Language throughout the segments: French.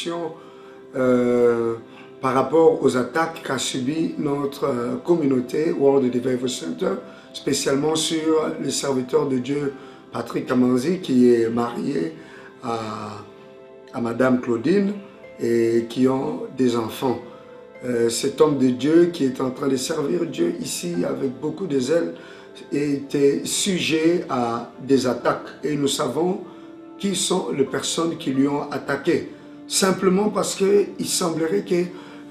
intervention par rapport aux attaques qu'a subi notre communauté World Revival Center, spécialement sur le serviteur de Dieu Patrick Kamanzi, qui est marié à Madame Claudine et qui ont des enfants. Cet homme de Dieu qui est en train de servir Dieu ici avec beaucoup de zèle était sujet à des attaques. Et nous savons qui sont les personnes qui lui ont attaqué. Simplement parce qu'il semblerait que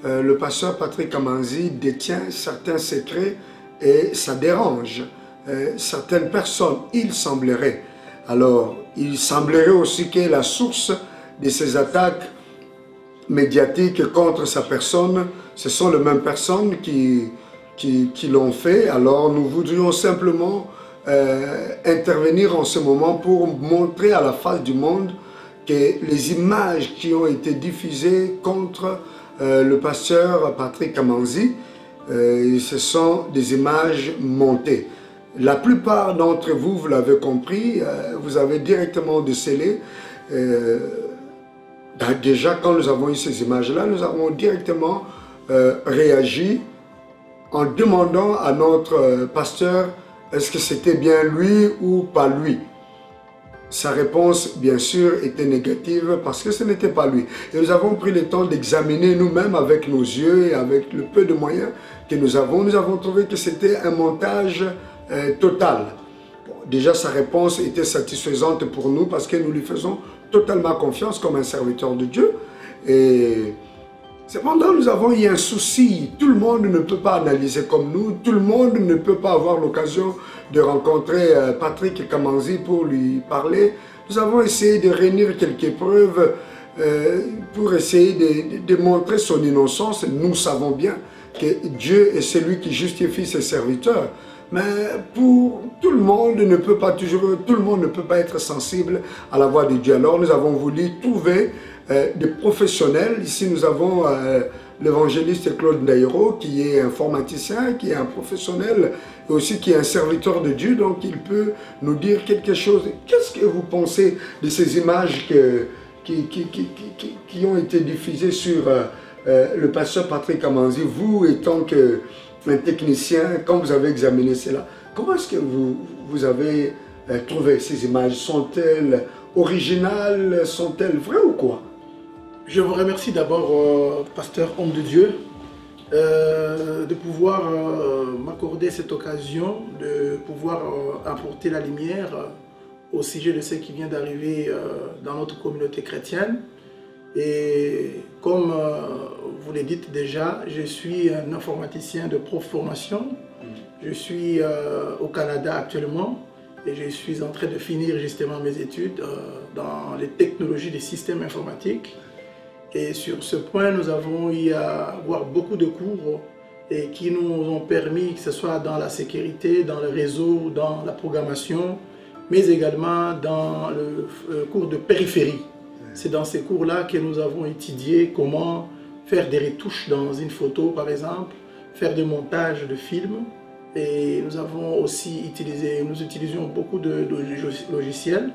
le pasteur Patrick Kamanzi détient certains secrets et ça dérange certaines personnes, il semblerait. Alors, il semblerait aussi que la source de ces attaques médiatiques contre sa personne, ce sont les mêmes personnes qui l'ont fait. Alors, nous voudrions simplement intervenir en ce moment pour montrer à la face du monde que les images qui ont été diffusées contre le pasteur Patrick Kamanzi, ce sont des images montées. La plupart d'entre vous, vous l'avez compris, vous avez directement décelé. Déjà, quand nous avons eu ces images-là, nous avons directement réagi en demandant à notre pasteur est-ce que c'était bien lui ou pas lui. Sa réponse, bien sûr, était négative parce que ce n'était pas lui. Et nous avons pris le temps d'examiner nous-mêmes avec nos yeux et avec le peu de moyens que nous avons. Nous avons trouvé que c'était un montage total. Bon, déjà, sa réponse était satisfaisante pour nous parce que nous lui faisons totalement confiance comme un serviteur de Dieu. Et cependant, nous avons eu un souci. Tout le monde ne peut pas analyser comme nous. Tout le monde ne peut pas avoir l'occasion de rencontrer Patrick Kamanzi pour lui parler. Nous avons essayé de réunir quelques preuves pour essayer de montrer son innocence. Nous savons bien que Dieu est celui qui justifie ses serviteurs. Mais pour tout le monde ne peut pas être sensible à la voix de Dieu. Alors nous avons voulu trouver des professionnels. Ici nous avons l'évangéliste Claude Ndaïro qui est informaticien, qui est un professionnel et aussi qui est un serviteur de Dieu. Donc il peut nous dire quelque chose. Qu'est-ce que vous pensez de ces images qui ont été diffusées sur le pasteur Patrick Kamanzi? Vous étant un technicien, quand vous avez examiné cela, comment est-ce que vous avez trouvé ces images? Sont-elles originales? Sont-elles vraies ou quoi? Je vous remercie d'abord, pasteur homme de Dieu, de pouvoir m'accorder cette occasion, de pouvoir apporter la lumière au sujet de ce qui vient d'arriver dans notre communauté chrétienne. Et comme vous le dites déjà, je suis un informaticien de formation. Je suis au Canada actuellement et je suis en train de finir justement mes études dans les technologies des systèmes informatiques. Et sur ce point, nous avons eu à avoir beaucoup de cours et qui nous ont permis, que ce soit dans la sécurité, dans le réseau, dans la programmation, mais également dans le cours de périphérie. C'est dans ces cours-là que nous avons étudié comment faire des retouches dans une photo, par exemple, faire des montages de films. Et nous avons aussi nous utilisions beaucoup de logiciels,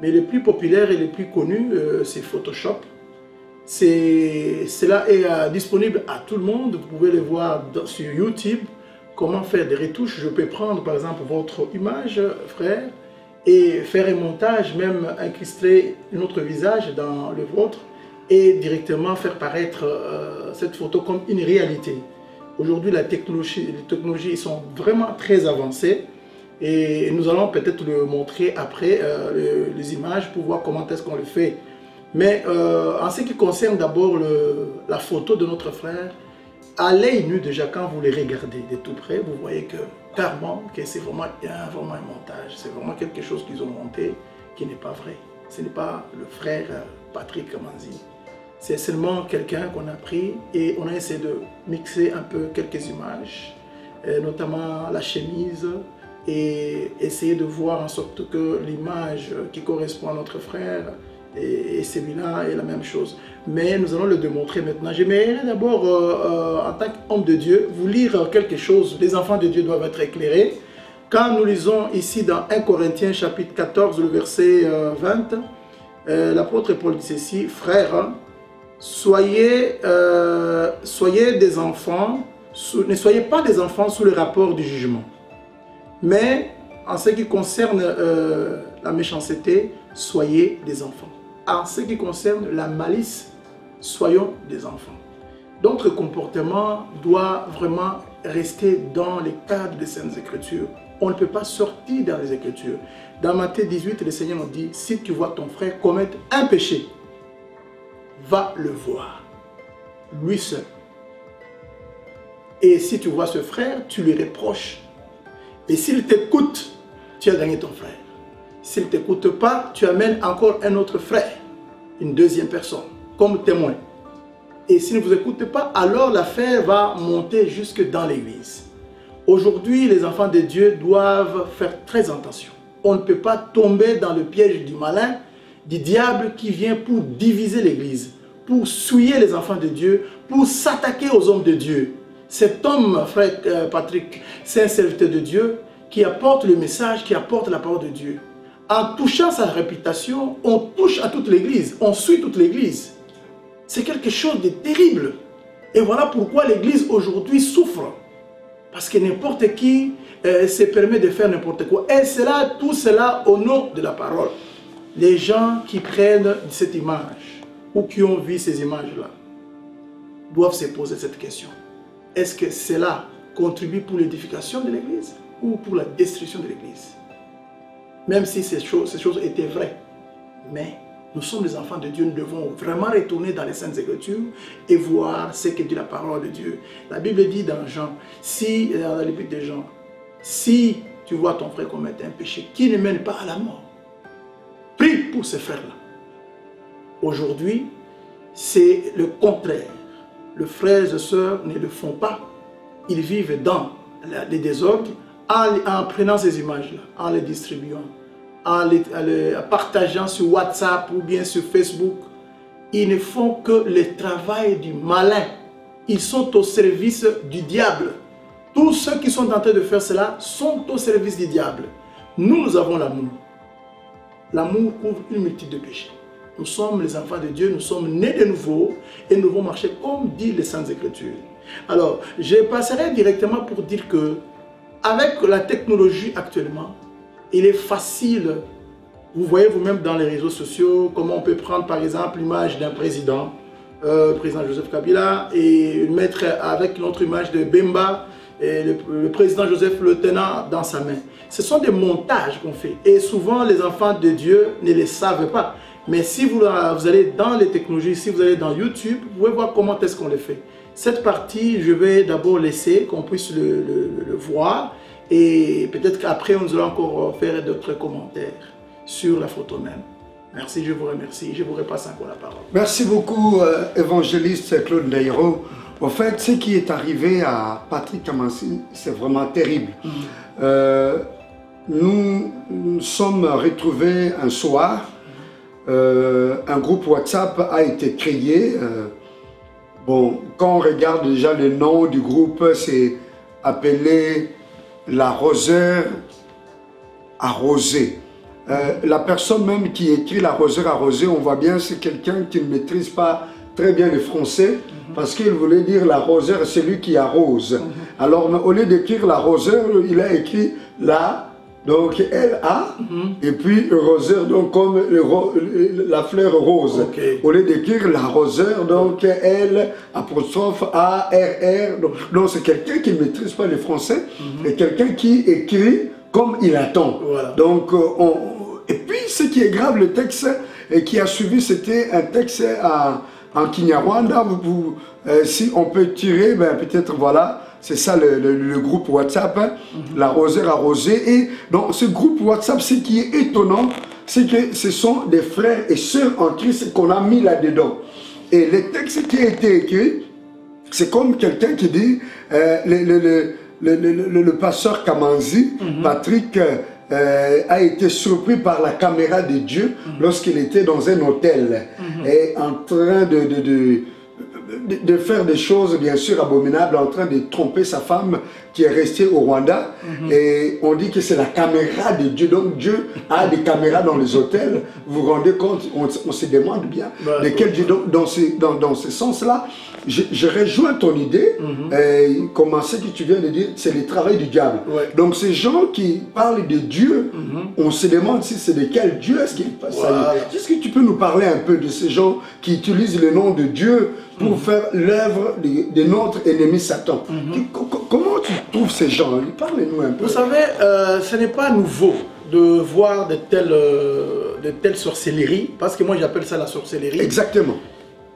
mais le plus populaire et le plus connu, c'est Photoshop. Cela est disponible à tout le monde. Vous pouvez le voir sur YouTube, comment faire des retouches. Je peux prendre par exemple votre image, frère, et faire un montage, même incruster notre visage dans le vôtre et directement faire paraître cette photo comme une réalité. Aujourd'hui, les technologies sont vraiment très avancées et nous allons peut-être le montrer après les images pour voir comment est-ce qu'on le fait. Mais en ce qui concerne d'abord la photo de notre frère, à l'œil nu déjà, quand vous les regardez de tout près, vous voyez que clairement que c'est vraiment un montage, c'est vraiment quelque chose qu'ils ont monté qui n'est pas vrai. Ce n'est pas le frère Patrick Kamanzi. C'est seulement quelqu'un qu'on a pris et on a essayé de mixer un peu quelques images, notamment la chemise, et essayer de voir en sorte que l'image qui correspond à notre frère et celui-là est la même chose. Mais nous allons le démontrer maintenant. J'aimerais d'abord, en tant qu'homme de Dieu, vous lire quelque chose. Les enfants de Dieu doivent être éclairés. Quand nous lisons ici dans 1 Corinthiens chapitre 14, le verset 20, l'apôtre Paul dit ceci: « Frères, soyez des enfants, ne soyez pas des enfants sous le rapport du jugement. Mais en ce qui concerne la méchanceté, soyez des enfants. En ce qui concerne la malice, soyons des enfants. Notre comportement doit vraiment rester dans les cadres des Saintes Écritures. On ne peut pas sortir dans les Écritures. Dans Matthieu 18, le Seigneur nous dit, si tu vois ton frère commettre un péché, va le voir, lui seul. Et si tu vois ce frère, tu lui reproches. Et s'il t'écoute, tu as gagné ton frère. S'il ne t'écoute pas, tu amènes encore un autre frère, une deuxième personne, comme témoin. Et s'il ne vous écoute pas, alors l'affaire va monter jusque dans l'église. Aujourd'hui, les enfants de Dieu doivent faire très attention. On ne peut pas tomber dans le piège du malin, du diable qui vient pour diviser l'église, pour souiller les enfants de Dieu, pour s'attaquer aux hommes de Dieu. Cet homme, frère Patrick, c'est un serviteur de Dieu qui apporte le message, qui apporte la parole de Dieu. En touchant sa réputation, on touche à toute l'église, on suit toute l'église. C'est quelque chose de terrible. Et voilà pourquoi l'église aujourd'hui souffre. Parce que n'importe qui se permet de faire n'importe quoi. Et tout cela au nom de la parole. Les gens qui prennent cette image ou qui ont vu ces images-là doivent se poser cette question. Est-ce que cela contribue pour l'édification de l'église ou pour la destruction de l'église? Même si ces choses étaient vraies. Mais nous sommes les enfants de Dieu, nous devons vraiment retourner dans les Saintes Écritures et voir ce que dit la parole de Dieu. La Bible dit dans Jean, dans l'épître de Jean, si tu vois ton frère commettre un péché qui ne mène pas à la mort, prie pour ce frère-là. Aujourd'hui, c'est le contraire. Les frères et sœurs ne le font pas. Ils vivent dans les désordres en prenant ces images-là, en les distribuant, en les partageant sur WhatsApp ou bien sur Facebook. Ils ne font que le travail du malin. Ils sont au service du diable. Tous ceux qui sont en train de faire cela sont au service du diable. Nous avons l'amour. L'amour couvre une multitude de péchés. Nous sommes les enfants de Dieu, nous sommes nés de nouveau et nous devons marcher comme dit les Saintes Écritures. Alors, je passerai directement pour dire que avec la technologie actuellement, il est facile, vous voyez vous-même dans les réseaux sociaux, comment on peut prendre par exemple l'image d'un président, le président Joseph Kabila, et mettre avec notre image de Bemba, et le président Joseph le tenant dans sa main. Ce sont des montages qu'on fait et souvent les enfants de Dieu ne les savent pas. Mais si vous allez dans les technologies, si vous allez dans YouTube, vous pouvez voir comment est-ce qu'on le fait. Cette partie, je vais d'abord laisser qu'on puisse le voir et peut-être qu'après, on allons encore faire d'autres commentaires sur la photo même. Merci, je vous remercie. Je vous repasse encore la parole. Merci beaucoup, évangéliste Claude Ndaïro. En fait, ce qui est arrivé à Patrick Kamanzi, c'est vraiment terrible. Nous nous sommes retrouvés un soir. Un groupe WhatsApp a été créé. Bon, quand on regarde déjà le nom du groupe, c'est appelé l'arroseur arrosé. La personne même qui écrit l'arroseur arrosé, on voit bien c'est quelqu'un qui ne maîtrise pas très bien le français parce qu'il voulait dire l'arroseur, c'est lui qui arrose. Alors au lieu d'écrire l'arroseur, il a écrit la. Donc L-A, et puis roseur, donc comme la fleur rose. Okay. Au lieu d'écrire l'arroseur, donc L''A''R''. Donc c'est quelqu'un qui ne maîtrise pas le français, et quelqu'un qui écrit comme il attend. Voilà. Donc, et puis ce qui est grave, le texte qui a suivi, c'était un texte en Kinyarwanda. Si on peut tirer, ben, peut-être voilà. C'est ça le groupe WhatsApp, l'arroseur arrosé. Et dans ce groupe WhatsApp, ce qui est étonnant, c'est que ce sont des frères et sœurs en Christ qu'on a mis là-dedans. Et le texte qui a été écrit, c'est comme quelqu'un qui dit, le pasteur Kamanzi, Patrick, a été surpris par la caméra de Dieu lorsqu'il était dans un hôtel et en train de faire des choses bien sûr abominables, en train de tromper sa femme qui est restée au Rwanda. Et on dit que c'est la caméra de Dieu. Donc Dieu a des caméras dans les hôtels. Vous vous rendez compte, on se demande bien de quel Dieu. Donc, dans ce sens-là, je rejoins ton idée. Comment c'est que tu viens de dire, c'est le travail du diable. Donc ces gens qui parlent de Dieu, on se demande si c'est de quel Dieu est-ce qu'il s'agit. Est-ce que tu peux nous parler un peu de ces gens qui utilisent le nom de Dieu pour faire l'œuvre de notre ennemi Satan? Comment tu trouves ces gens? Parle-nous un peu. Vous savez, ce n'est pas nouveau de voir de telles sorcelleries, parce que moi j'appelle ça la sorcellerie. Exactement.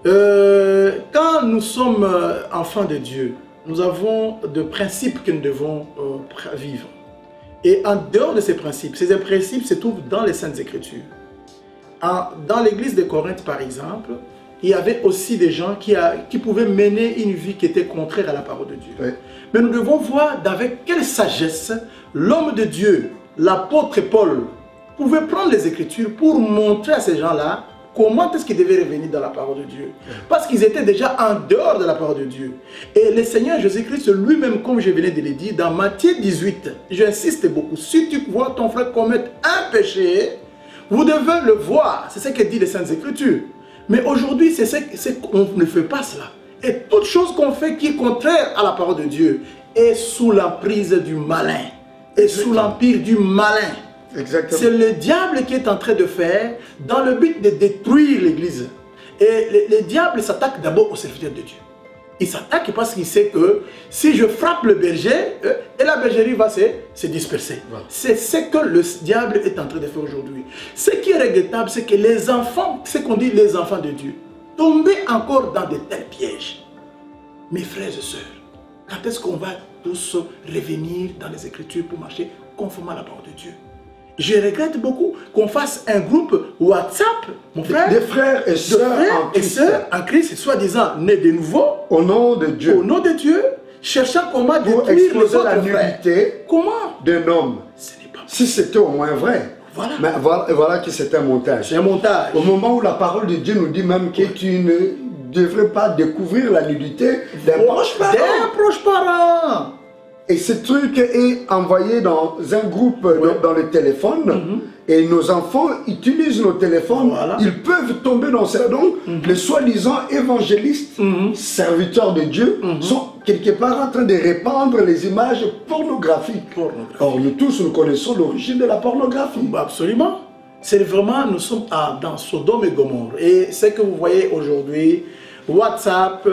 Quand nous sommes enfants de Dieu, nous avons des principes que nous devons vivre. Et en dehors de ces principes se trouvent dans les Saintes Écritures. Dans l'église de Corinthe, par exemple, il y avait aussi des gens qui pouvaient mener une vie qui était contraire à la parole de Dieu. Oui. Mais nous devons voir avec quelle sagesse l'homme de Dieu, l'apôtre Paul, pouvait prendre les Écritures pour montrer à ces gens-là comment est-ce qu'ils devaient revenir dans la parole de Dieu. Parce qu'ils étaient déjà en dehors de la parole de Dieu. Et le Seigneur Jésus-Christ lui-même, comme je venais de le dire, dans Matthieu 18, j'insiste beaucoup, si tu vois ton frère commettre un péché, vous devez le voir. C'est ce que dit les Saintes Écritures. Mais aujourd'hui, c'est qu'on ne fait pas cela. Et toute chose qu'on fait qui est contraire à la parole de Dieu est sous l'emprise du malin. Et sous l'empire du malin. C'est le diable qui est en train de faire dans le but de détruire l'église. Et le diable s'attaque d'abord aux serviteurs de Dieu. Il s'attaque parce qu'il sait que si je frappe le berger, et la bergerie va se disperser. Ouais. C'est ce que le diable est en train de faire aujourd'hui. Ce qui est regrettable, c'est que les enfants, ce qu'on dit les enfants de Dieu, tomber encore dans de tels pièges. Mes frères et sœurs, quand est-ce qu'on va tous revenir dans les Écritures pour marcher conformément à la parole de Dieu? Je regrette beaucoup qu'on fasse un groupe WhatsApp, mon frère, des frères et sœurs en Christ, soi-disant nés de nouveau, au nom de Dieu, cherchant comment détruire les autres la nullité d'un homme. Si c'était au moins vrai. Voilà. Mais voilà que c'est un montage. C'est un montage. Au moment où la parole de Dieu nous dit même que tu ne devrais pas découvrir la nudité d'un proche parent. Et ce truc est envoyé dans un groupe, dans le téléphone, et nos enfants utilisent nos téléphones, ils peuvent tomber dans ça. Donc, les soi-disant évangélistes, serviteurs de Dieu, sont quelque part en train de répandre les images pornographiques. Or, nous tous, nous connaissons l'origine de la pornographie. Absolument. C'est vraiment, nous sommes dans Sodome et Gomorrhe. Et ce que vous voyez aujourd'hui, WhatsApp,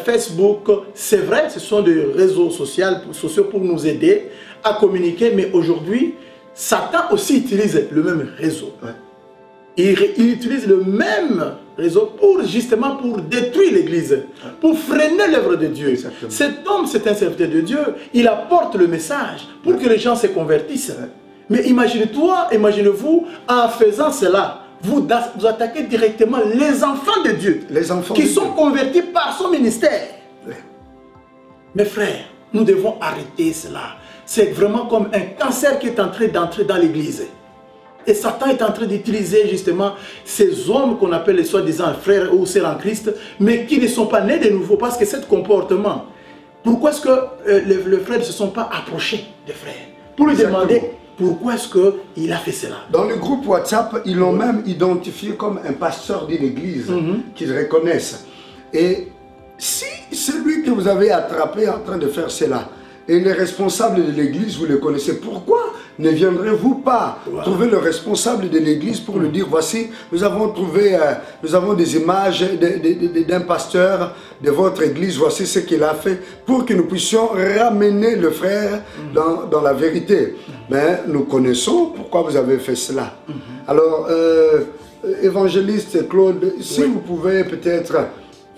Facebook, c'est vrai, ce sont des réseaux sociaux pour nous aider à communiquer, mais aujourd'hui, Satan aussi utilise le même réseau. Il utilise le même réseau justement pour détruire l'Église, pour freiner l'œuvre de Dieu. Exactement. Cet homme, c'est un serviteur de Dieu, il apporte le message pour que les gens se convertissent. Mais imaginez-vous, en faisant cela, vous attaquez directement les enfants de Dieu, qui sont convertis par son ministère. Mes frères, nous devons arrêter cela. C'est vraiment comme un cancer qui est en train d'entrer dans l'église. Et Satan est en train d'utiliser justement ces hommes qu'on appelle les soi-disant frères ou sœurs en Christ, mais qui ne sont pas nés de nouveau, parce que ce comportement, pourquoi est-ce que les frères ne se sont pas approchés des frères pour lui demander pourquoi est-ce qu'il a fait cela? Dans le groupe WhatsApp, ils l'ont même identifié comme un pasteur d'une église qu'ils reconnaissent. Et si celui que vous avez attrapé en train de faire cela et les responsables de l'église, vous le connaissez, pourquoi ne viendrez-vous pas trouver le responsable de l'église pour lui dire, voici, nous avons trouvé, nous avons des images d'un pasteur de votre église, voici ce qu'il a fait, pour que nous puissions ramener le frère dans la vérité. Mais nous connaissons pourquoi vous avez fait cela. Alors, évangéliste Claude, si vous pouvez peut-être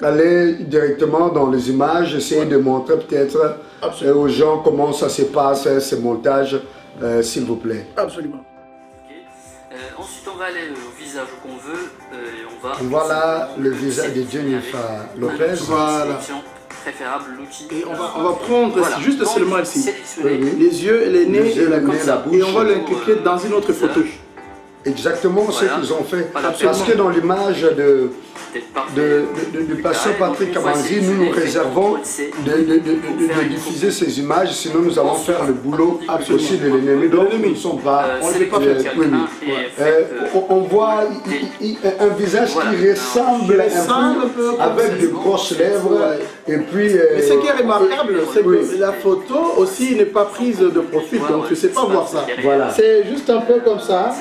aller directement dans les images, essayer de montrer peut-être aux gens comment ça se passe, ces montages, s'il vous plaît. Absolument. Ensuite, on va aller au visage qu'on veut. Et on va voilà le visage de Jennifer Lopez. Voilà. Préférable l'outil. Et on va prendre juste seulement ici. Les yeux, les nez et la bouche. Et on va l'inculquer dans une autre photo. Exactement ce qu'ils ont fait. Parce que dans l'image de de pasteur Patrick Kamanzi, nous nous réservons de diffuser ces images, sinon nous allons faire le boulot aussi de l'ennemi. Donc nous ne sommes pas... On ne peut pas faire on voit un visage qui ressemble un peu, avec de grosses lèvres. Et puis... Mais ce qui est remarquable, c'est que la photo aussi n'est pas prise de profil, donc je ne sais pas voir ça. Voilà. C'est juste un peu comme ça,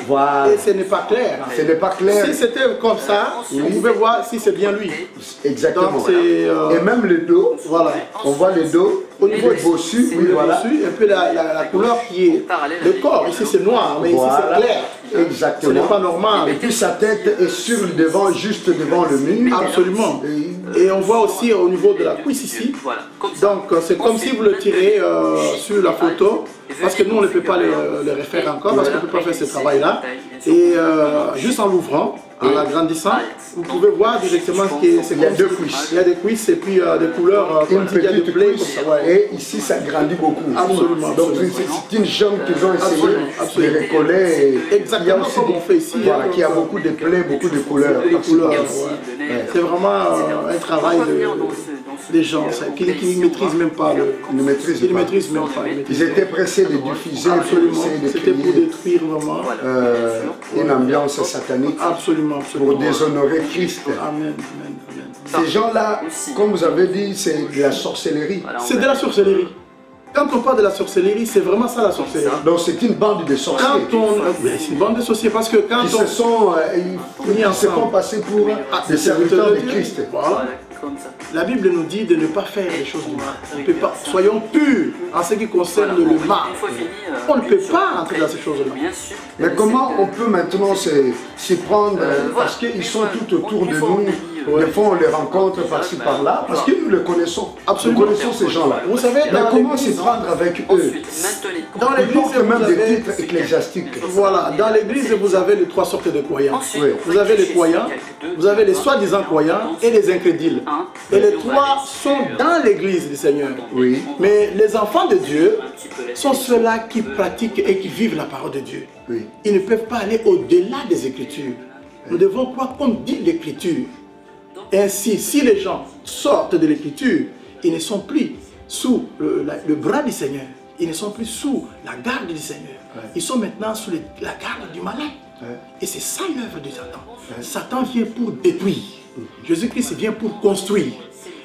et ce n'est pas clair. Ce n'est pas clair. Si c'était comme ça, vous pouvez voir si c'est bien lui. Exactement. Donc, et même le dos, voilà. On voit le dos, niveau bossu, oui, voilà. Et puis la couleur qui est le corps, ici c'est noir, mais ici c'est clair. Exactement. Ce n'est pas normal. Et puis sa tête est sur le devant, juste devant le mur. Absolument. Et on voit aussi au niveau de la cuisse ici. Donc c'est comme si vous le tirez sur la photo, parce que nous on ne peut pas le refaire encore, parce qu'on ne peut pas faire ce travail-là. Et juste en l'ouvrant, en agrandissant, vous pouvez voir directement qu'il y a deux cuisses. Il y a des cuisses et puis des couleurs, une il y a des petite plaies, cuisse. Et ici ça grandit beaucoup. Absolument. Donc c'est une jambe qu'ils ont essayé de recoller. Exactement comme on fait ici. Voilà, qui a beaucoup de plaies, beaucoup de couleurs. C'est vraiment un travail des gens qui ne maîtrisent même pas. Ils ne maîtrisent même pas. Ils étaient pressés de diffuser, c'était pour détruire vraiment une ambiance satanique. Absolument. Pour déshonorer Christ. Amen. Ces gens-là, comme vous avez dit, c'est de la sorcellerie. C'est de la sorcellerie. Quand on parle de la sorcellerie, c'est vraiment ça la sorcellerie. Donc c'est une bande de sorciers. C'est une bande de sorciers parce que quand ils se font passer pour des serviteurs de Christ. Voilà. La Bible nous dit de ne pas faire les choses du mal. Soyons purs en ce qui concerne le mal. On ne peut pas entrer dans ces choses-là. Mais comment on peut maintenant s'y prendre, parce qu'ils sont tout autour de nous. Des fois on les rencontre par-ci par-là, parce que nous les connaissons. Absolument. Nous connaissons ces gens-là. Vous savez, mais comment s'y prendre avec eux? Dans l'église, même des titres ecclésiastiques. Voilà, dans l'église, vous avez les trois sortes de croyants. Vous avez les croyants, vous avez les soi-disant croyants et les incrédules. Et les trois sont dans l'église du Seigneur. Oui. Mais les enfants de Dieu sont ceux-là qui pratiquent et qui vivent la parole de Dieu. Oui. Ils ne peuvent pas aller au-delà des Écritures. Nous devons croire comme dit l'Écriture. Ainsi, si les gens sortent de l'Écriture, ils ne sont plus sous le bras du Seigneur. Ils ne sont plus sous la garde du Seigneur. Ils sont maintenant sous la garde du malin. Et c'est ça l'œuvre de Satan. Satan vient pour détruire. Jésus-Christ vient pour construire.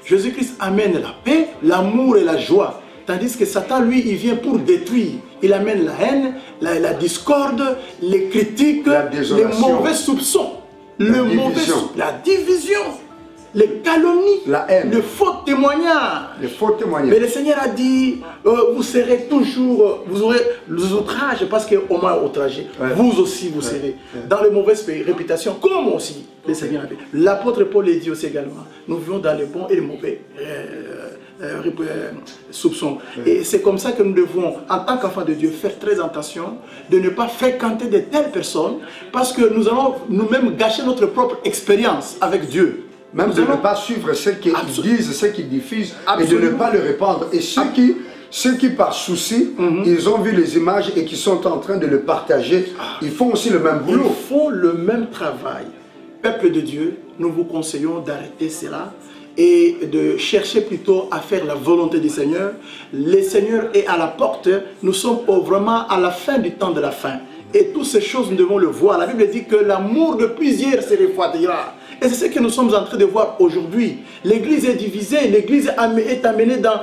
Jésus-Christ amène la paix, l'amour et la joie. Tandis que Satan, lui, il vient pour détruire. Il amène la haine, la discorde, les critiques, les mauvais soupçons, la division, les calomnies, la haine, le faux témoignage. Mais le Seigneur a dit, vous serez toujours, vous aurez les outrages parce qu'on m'a outragé. Vous aussi, vous serez dans les mauvaises réputations, comme aussi le Seigneur a dit. L'apôtre Paul l'a dit aussi également. Nous vivons dans les bons et les mauvais soupçons. Et c'est comme ça que nous devons, en tant qu'enfants de Dieu, faire très attention de ne pas fréquenter de telles personnes parce que nous allons nous-mêmes gâcher notre propre expérience avec Dieu. Même de ne pas suivre ce qu'ils disent, ce qu'ils diffusent, et de ne pas le répandre. Et ceux qui par souci, ils ont vu les images et qui sont en train de le partager, ils font aussi le même boulot. Ils font le même travail. Peuple de Dieu, nous vous conseillons d'arrêter cela et de chercher plutôt à faire la volonté du Seigneur. Le Seigneur est à la porte. Nous sommes vraiment à la fin du temps de la fin. Et toutes ces choses, nous devons le voir. La Bible dit que l'amour de plusieurs se refroidira. Et c'est ce que nous sommes en train de voir aujourd'hui. L'Église est divisée, l'Église est amenée dans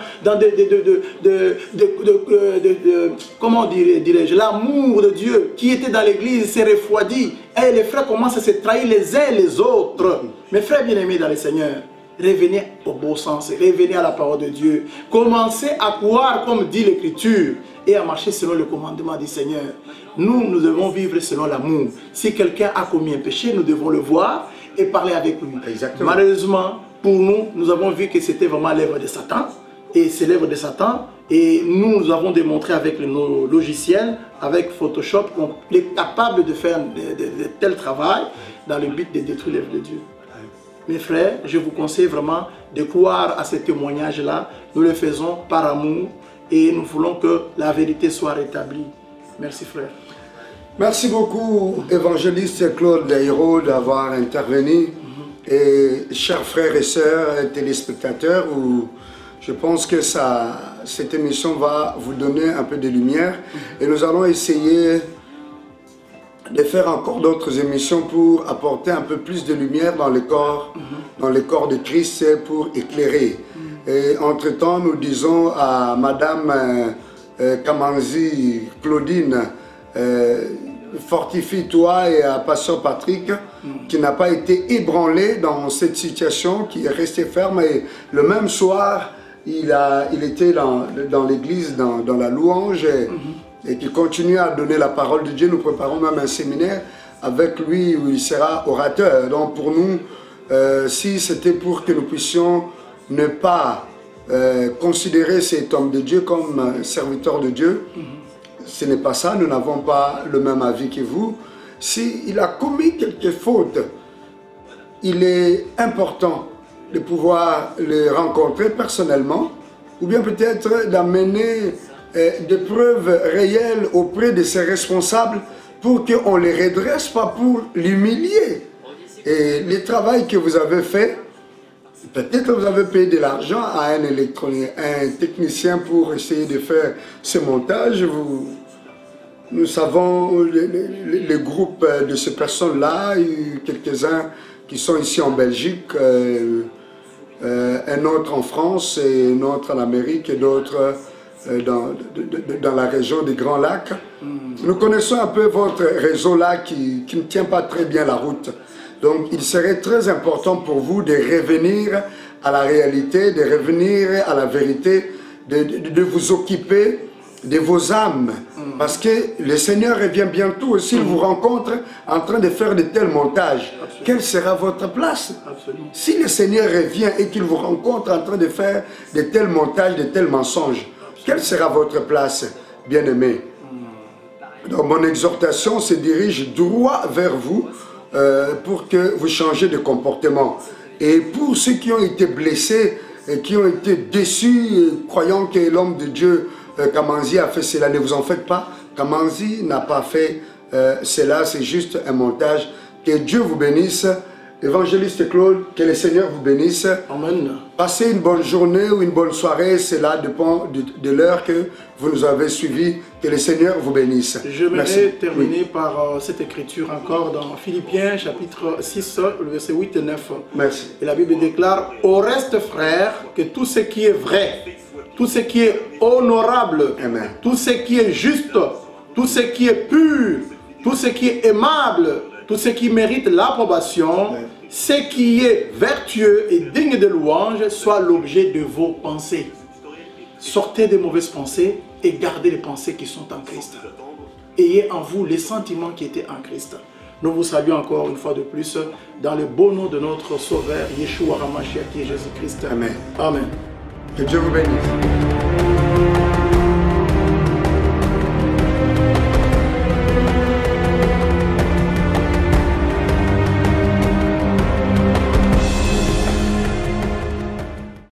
comment dirais-je, l'amour de Dieu qui était dans l'Église s'est refroidi. Et les frères commencent à se trahir les uns les autres. Mes frères bien-aimés dans le Seigneur, revenez au bon sens, revenez à la parole de Dieu. Commencez à croire comme dit l'Écriture et à marcher selon le commandement du Seigneur. Nous devons vivre selon l'amour. Si quelqu'un a commis un péché, nous devons le voir et parler avec lui. Exactement. Malheureusement, pour nous, nous avons vu que c'était vraiment l'œuvre de Satan. Et c'est l'œuvre de Satan. Et nous avons démontré avec nos logiciels, avec Photoshop, qu'on est capable de faire de tels travail dans le but de détruire l'œuvre de Dieu. Mes frères, je vous conseille vraiment de croire à ce témoignage-là. Nous le faisons par amour et nous voulons que la vérité soit rétablie. Merci frère. Merci beaucoup, évangéliste Claude Daïro, d'avoir intervenu. Et Et chers frères et sœurs, téléspectateurs, je pense que cette émission va vous donner un peu de lumière. Et nous allons essayer de faire encore d'autres émissions pour apporter un peu plus de lumière dans le corps de Christ, pour éclairer. Et entre-temps, nous disons à Madame Kamanzi, Claudine, fortifie-toi, et à Pasteur Patrick, qui n'a pas été ébranlé dans cette situation, qui est resté ferme. Et le même soir, il était dans l'église, dans la louange, et qui continue à donner la parole de Dieu. Nous préparons même un séminaire avec lui où il sera orateur. Donc pour nous, si c'était pour que nous puissions ne pas considérer cet homme de Dieu comme serviteur de Dieu, ce n'est pas ça. Nous n'avons pas le même avis que vous. S'il a commis quelques fautes, il est important de pouvoir le rencontrer personnellement, ou bien peut-être d'amener des preuves réelles auprès de ses responsables pour qu'on les redresse, pas pour l'humilier. Et le travail que vous avez fait, peut-être que vous avez payé de l'argent à un technicien pour essayer de faire ce montage. Nous savons le groupe de ces personnes-là, quelques-uns qui sont ici en Belgique, un autre en France, et un autre en Amérique, et d'autres dans la région des Grands Lacs. Nous connaissons un peu votre réseau-là qui ne tient pas très bien la route. Donc il serait très important pour vous de revenir à la réalité, de revenir à la vérité, de vous occuper de vos âmes. Parce que le Seigneur revient bientôt. S'il vous rencontre en train de faire de tels montages, quelle sera votre place? Si le Seigneur revient et qu'il vous rencontre en train de faire de tels montages, de tels mensonges, quelle sera votre place, bien-aimé? Donc mon exhortation se dirige droit vers vous pour que vous changiez de comportement. Et pour ceux qui ont été blessés et qui ont été déçus, croyant que l'homme de Dieu Kamanzi a fait cela, ne vous en faites pas. Kamanzi n'a pas fait cela, c'est juste un montage. Que Dieu vous bénisse. Évangéliste Claude, que le Seigneur vous bénisse. Amen. Passez une bonne journée ou une bonne soirée, cela dépend de l'heure que vous nous avez suivis. Que le Seigneur vous bénisse. Je vais terminer par cette écriture encore dans Philippiens chapitre 6, le verset 8 et 9. Merci. Et la Bible déclare: au reste, frères, que tout ce qui est vrai, tout ce qui est honorable, Amen. Tout ce qui est juste, tout ce qui est pur, tout ce qui est aimable, tout ce qui mérite l'approbation, ce qui est vertueux et digne de louange, soit l'objet de vos pensées. Sortez des mauvaises pensées et gardez les pensées qui sont en Christ. Ayez en vous les sentiments qui étaient en Christ. Nous vous saluons encore une fois de plus dans le beau nom de notre Sauveur, Yeshua HaMashiach, qui est Jésus-Christ. Amen. Amen. Que Dieu vous bénisse.